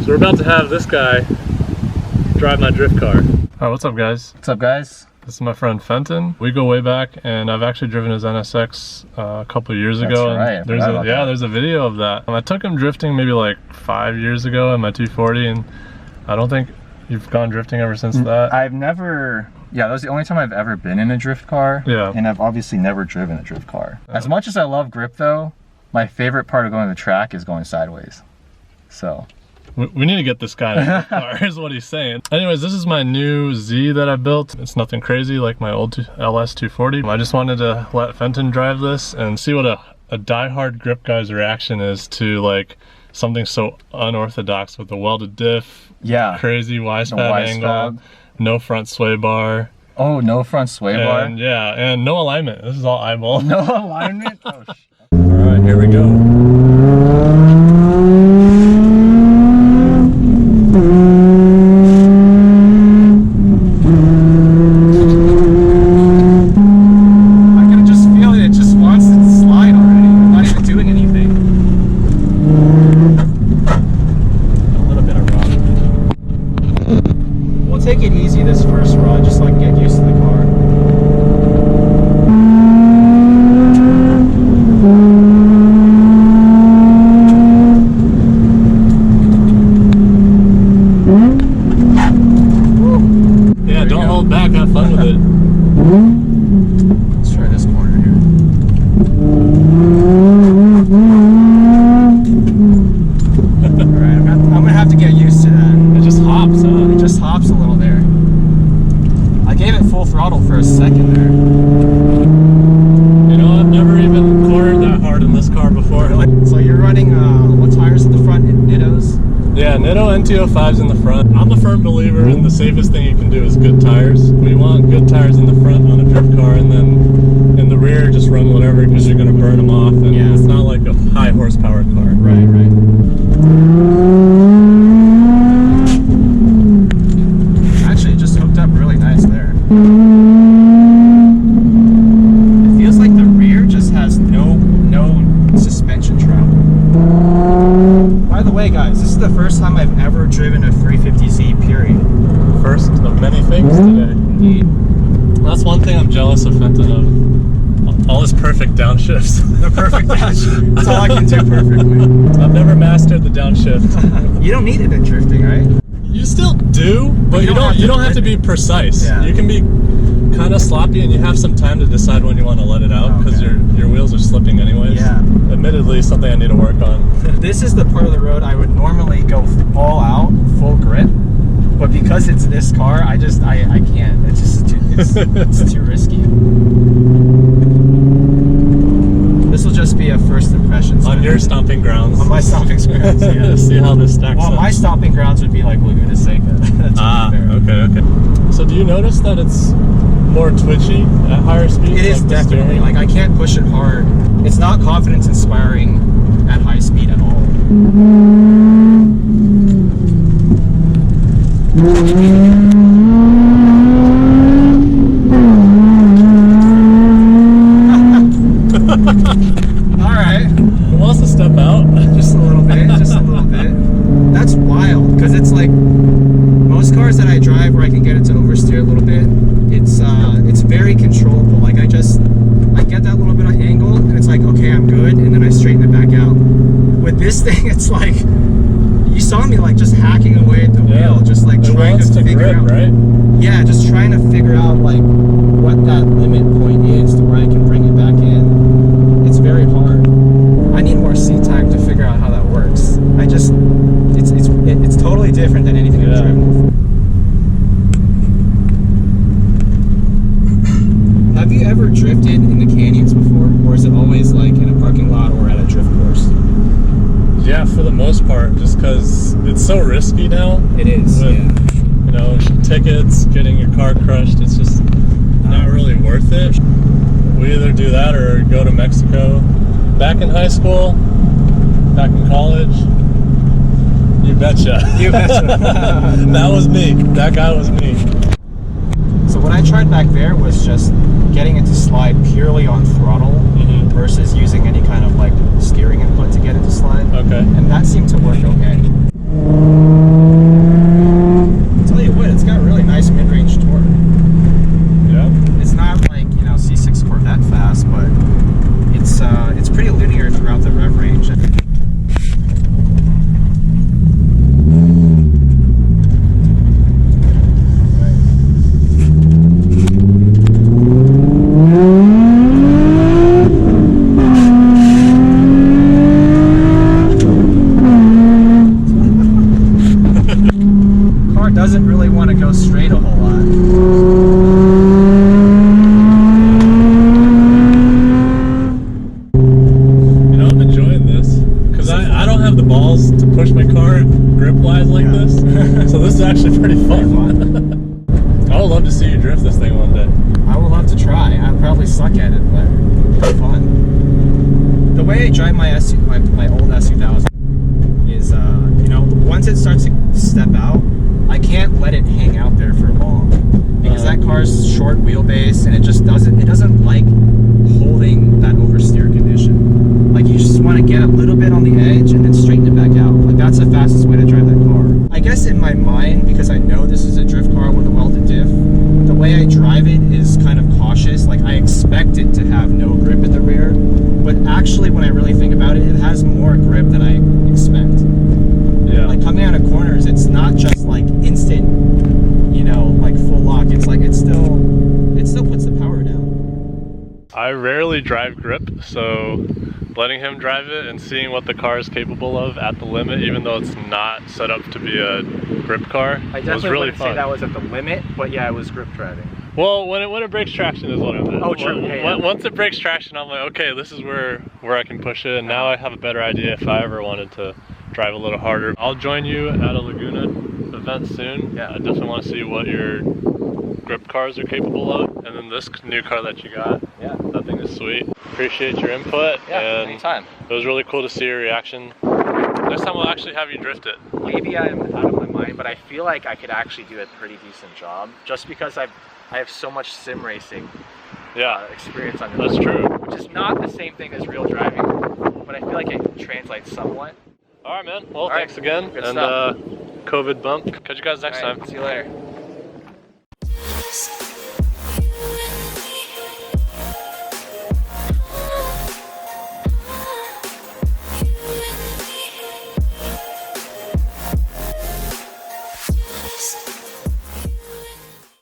So we're about to have this guy drive my drift car. Alright, what's up guys? What's up guys? This is my friend Fenton. We go way back, and I've actually driven his NSX a couple years ago. Right. There's a video of that. I took him drifting maybe like 5 years ago in my 240, and I don't think you've gone drifting ever since that. I've never, that was the only time I've ever been in a drift car. Yeah. And I've obviously never driven a drift car. As much as I love grip though, my favorite part of going to the track is going sideways. So. We need to get this guy in the car, is what he's saying. Anyways, this is my new Z that I built. It's nothing crazy like my old LS 240. I just wanted to let Fenton drive this and see what a diehard grip guy's reaction is to like something so unorthodox with a welded diff, crazy Y-span angle, no front sway bar. Oh, no front sway bar? Yeah, and no alignment. This is all eyeball. No alignment? Oh, shit. All right, here we go. Take it easy this first run, just like get used to the car. Yeah, don't hold back, have fun with it. Let's try this corner here. Alright, I'm gonna have to get used to that. It just hops, huh? It just hops a little there. I gave it full throttle for a second there. You know, I've never even cornered that hard in this car before. So you're running, what tires at the front? Nittos? Yeah, Nitto NT05s in the front. I'm a firm believer in the safest thing you can do is good tires. We want good tires in the front on a drift car, and then in the rear just run whatever because you're going to burn them off. And it's not like a high horsepower car. Right. Actually, it just hooked up really nice there. It feels like the rear just has no suspension travel. By the way, guys, this is the first time I've ever driven a 350Z, period. First of many things today. Indeed. That's one thing I'm jealous of Fenton of. All his perfect downshifts. The perfect downshift. That's all I can do perfectly. I've never mastered the downshift. You don't need it in drifting, right? You still do, but you don't have to be precise. Yeah. You can be kind of sloppy, and you have some time to decide when you want to let it out because your wheels are slipping anyways. Yeah. Admittedly, something I need to work on. This is the part of the road I would normally go all out, full grip, but because it's this car, I can't. It's just it's too risky. This will just be a first impression. On your stomping grounds. On my stomping grounds, yeah. See how this stacks up. Well, my stomping grounds would be like Laguna Seca. Okay. So do you notice that it's more twitchy at higher speeds? It is definitely. Like, I can't push it hard. It's not confidence inspiring at high speed at all. Alright. Who wants to step out? Just a little bit, That's wild, because it's like, most cars that I drive where I can get it to oversteer a little bit, it's very controllable. Like, I get that little bit of angle, and it's like, okay, I'm good, and then I straighten it back out. With this thing, it's like, you saw me like just hacking away at the wheel, just like trying to figure out, right? Yeah, just trying to figure out like what that limit point is to where I can bring it back in. It's very hard. I need more seat time to figure out how that works. It's totally different than anything I've driven before. Have you ever drifted in the canyons before, or is it always like in a parking lot or at a drift course? Yeah, for the most part, just because it's so risky now. It is, You know, tickets, getting your car crushed, it's just not really worth it. We either do that or go to Mexico. Back in high school, back in college, you betcha. You betcha. That was me. That guy was me. So what I tried back there was just getting it to slide purely on throttle versus using any kind of like steering input to get it to slide. Okay. And that seemed to work okay. grip-wise like this. So this is actually pretty fun. I would love to see you drift this thing one day. I would love to try. I'd probably suck at it, but it's fun. The way I drive my old S2000 is, you know, once it starts to step out, I can't let it hang out there for long because that car's short wheelbase and it doesn't like holding that oversteer condition. Like you just want to get a little bit on the edge and then straighten it back out. Like that's the fastest way to drive that car. I guess in my mind, because I know this is a drift car with a welded diff, the way I drive it is kind of cautious. Like I expect it to have no grip at the rear, but actually when I really think about it, it has more grip than I expect. Yeah. Like coming out of corners, it's not just like instant, you know, like full lock. It's like it still puts the power down. I rarely drive grip, so letting him drive it and seeing what the car is capable of at the limit, even though it's not set up to be a grip car, I was really wouldn't fun. say that was at the limit, but yeah, it was grip driving. Well, when it breaks traction is what I meant. Oh, true. Yeah. Once it breaks traction, I'm like, okay, this is where I can push it, and now I have a better idea if I ever wanted to drive a little harder. I'll join you at a Laguna event soon. Yeah. I definitely want to see what your grip cars are capable of, and then this new car that you got. Yeah. That thing is sweet. Appreciate your input. Yeah, and anytime. It was really cool to see your reaction. Next time we'll actually have you drift it. Maybe I'm out of my mind, but I feel like I could actually do a pretty decent job just because I have so much sim racing experience under That's true. which is not the same thing as real driving, but I feel like it translates somewhat. All right, man. Well, All right. thanks again. Good and stuff. COVID bump. Catch you guys next time. See you later.